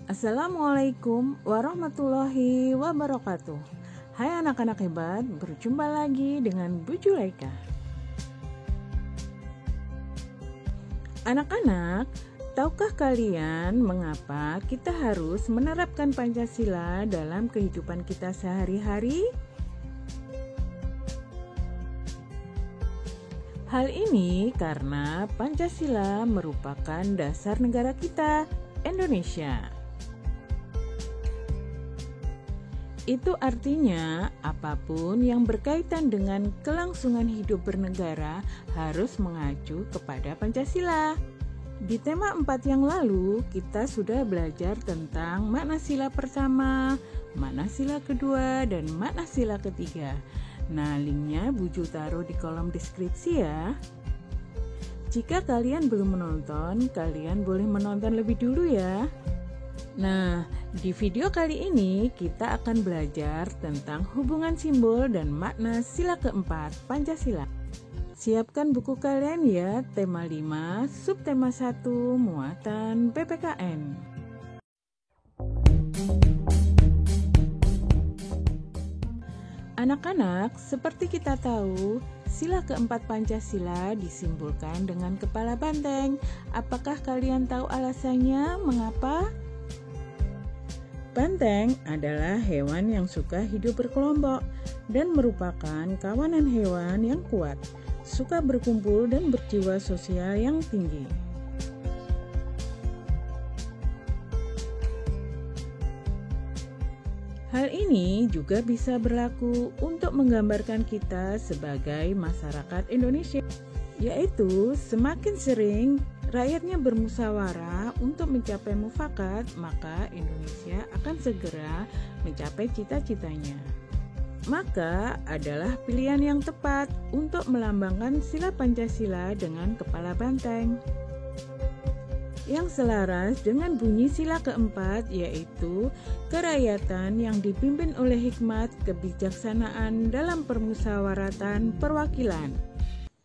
Assalamualaikum warahmatullahi wabarakatuh. Hai anak-anak hebat, berjumpa lagi dengan Bu Julaika. Anak-anak, tahukah kalian mengapa kita harus menerapkan Pancasila dalam kehidupan kita sehari-hari? Hal ini karena Pancasila merupakan dasar negara kita, Indonesia. Itu artinya apapun yang berkaitan dengan kelangsungan hidup bernegara harus mengacu kepada Pancasila. Di tema 4 yang lalu, kita sudah belajar tentang makna sila pertama, makna sila kedua, dan makna sila ketiga. Nah, linknya Bu Ju taruh di kolom deskripsi ya. Jika kalian belum menonton, kalian boleh menonton lebih dulu ya. Nah, di video kali ini kita akan belajar tentang hubungan simbol dan makna sila keempat Pancasila. Siapkan buku kalian ya, tema 5, subtema 1, muatan PPKN. Anak-anak, seperti kita tahu, sila keempat Pancasila disimbolkan dengan kepala banteng. Apakah kalian tahu alasannya mengapa? Banteng adalah hewan yang suka hidup berkelompok dan merupakan kawanan hewan yang kuat, suka berkumpul dan berjiwa sosial yang tinggi. Hal ini juga bisa berlaku untuk menggambarkan kita sebagai masyarakat Indonesia, yaitu semakin sering rakyatnya bermusyawarah untuk mencapai mufakat, maka Indonesia akan segera mencapai cita-citanya. Maka adalah pilihan yang tepat untuk melambangkan sila Pancasila dengan kepala banteng yang selaras dengan bunyi sila keempat, yaitu kerakyatan yang dipimpin oleh hikmat kebijaksanaan dalam permusyawaratan perwakilan.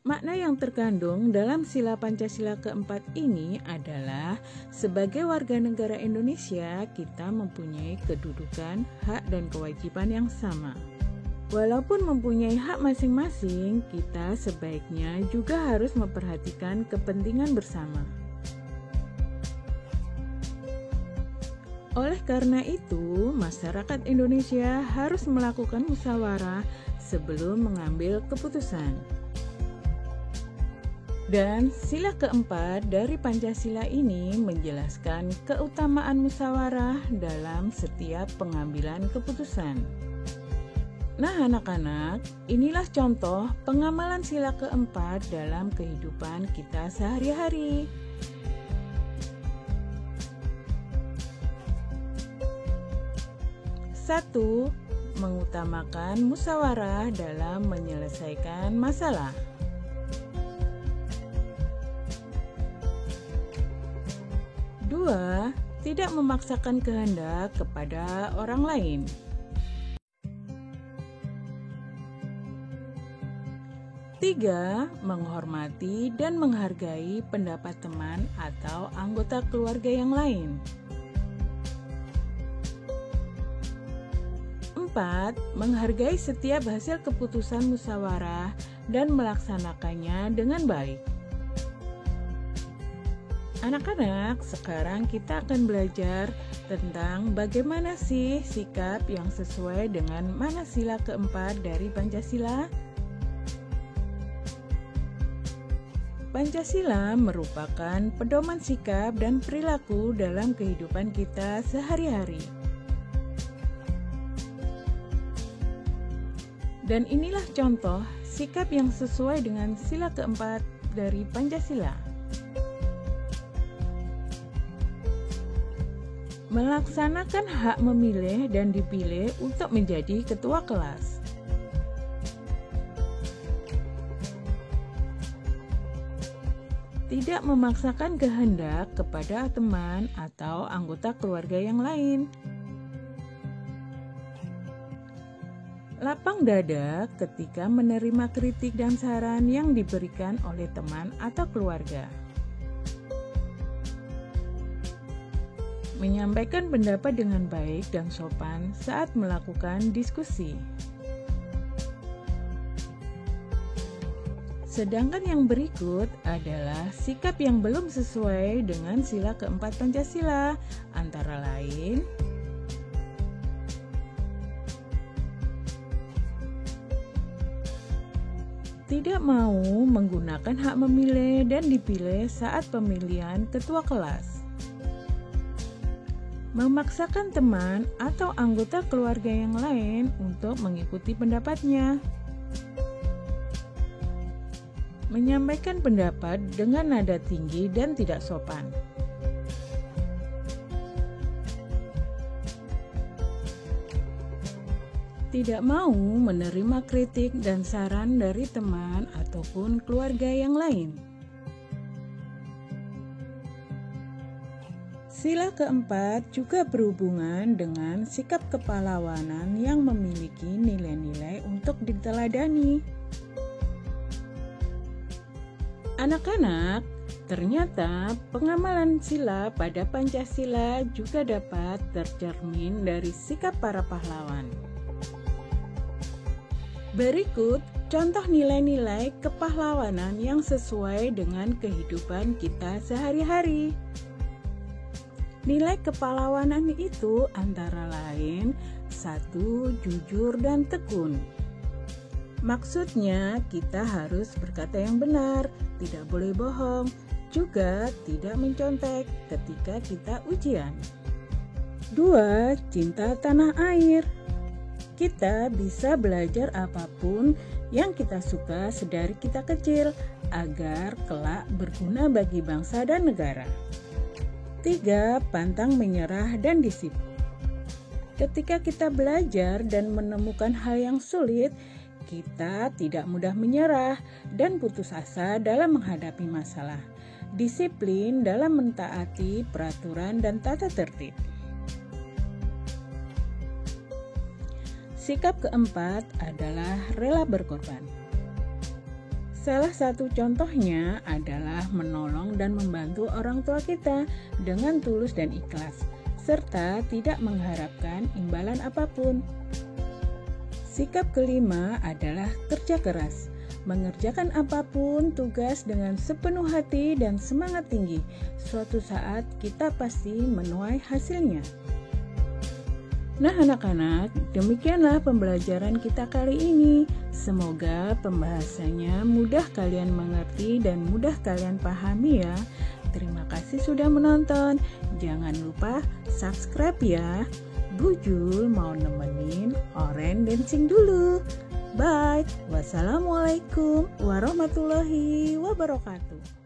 Makna yang terkandung dalam sila Pancasila keempat ini adalah sebagai warga negara Indonesia, kita mempunyai kedudukan, hak, dan kewajiban yang sama. Walaupun mempunyai hak masing-masing, kita sebaiknya juga harus memperhatikan kepentingan bersama. Oleh karena itu, masyarakat Indonesia harus melakukan musyawarah sebelum mengambil keputusan. Dan sila keempat dari Pancasila ini menjelaskan keutamaan musyawarah dalam setiap pengambilan keputusan. Nah anak-anak, inilah contoh pengamalan sila keempat dalam kehidupan kita sehari-hari. Satu, mengutamakan musyawarah dalam menyelesaikan masalah. Dua, tidak memaksakan kehendak kepada orang lain. Tiga, menghormati dan menghargai pendapat teman atau anggota keluarga yang lain. 4. Menghargai setiap hasil keputusan musyawarah dan melaksanakannya dengan baik. Anak-anak, sekarang kita akan belajar tentang bagaimana sih sikap yang sesuai dengan makna sila keempat dari Pancasila. Pancasila merupakan pedoman sikap dan perilaku dalam kehidupan kita sehari-hari. Dan inilah contoh sikap yang sesuai dengan sila keempat dari Pancasila. Melaksanakan hak memilih dan dipilih untuk menjadi ketua kelas. Tidak memaksakan kehendak kepada teman atau anggota keluarga yang lain. Lapang dada ketika menerima kritik dan saran yang diberikan oleh teman atau keluarga. menyampaikan pendapat dengan baik dan sopan saat melakukan diskusi. Sedangkan yang berikut adalah sikap yang belum sesuai dengan sila keempat Pancasila, antara lain tidak mau menggunakan hak memilih dan dipilih saat pemilihan ketua kelas, memaksakan teman atau anggota keluarga yang lain untuk mengikuti pendapatnya, menyampaikan pendapat dengan nada tinggi dan tidak sopan, tidak mau menerima kritik dan saran dari teman ataupun keluarga yang lain. Sila keempat juga berhubungan dengan sikap kepahlawanan yang memiliki nilai-nilai untuk diteladani. Anak-anak, ternyata pengamalan sila pada Pancasila juga dapat tercermin dari sikap para pahlawan. Berikut contoh nilai-nilai kepahlawanan yang sesuai dengan kehidupan kita sehari-hari. Nilai kepahlawanan itu antara lain 1. Jujur dan tekun. Maksudnya kita harus berkata yang benar, tidak boleh bohong, juga tidak mencontek ketika kita ujian. 2. Cinta tanah air. Kita bisa belajar apapun yang kita suka sedari kita kecil agar kelak berguna bagi bangsa dan negara. 3. Pantang menyerah dan disiplin. Ketika kita belajar dan menemukan hal yang sulit, kita tidak mudah menyerah dan putus asa dalam menghadapi masalah. Disiplin dalam mentaati peraturan dan tata tertib. Sikap keempat adalah rela berkorban. Salah satu contohnya adalah menolong dan membantu orang tua kita dengan tulus dan ikhlas, serta tidak mengharapkan imbalan apapun. Sikap kelima adalah kerja keras, mengerjakan apapun tugas dengan sepenuh hati dan semangat tinggi. Suatu saat kita pasti menuai hasilnya. Nah anak-anak, demikianlah pembelajaran kita kali ini. Semoga pembahasannya mudah kalian mengerti dan mudah kalian pahami ya. Terima kasih sudah menonton. Jangan lupa subscribe ya. Bu Jul mau nemenin Oren dancing dulu. Bye. Wassalamualaikum warahmatullahi wabarakatuh.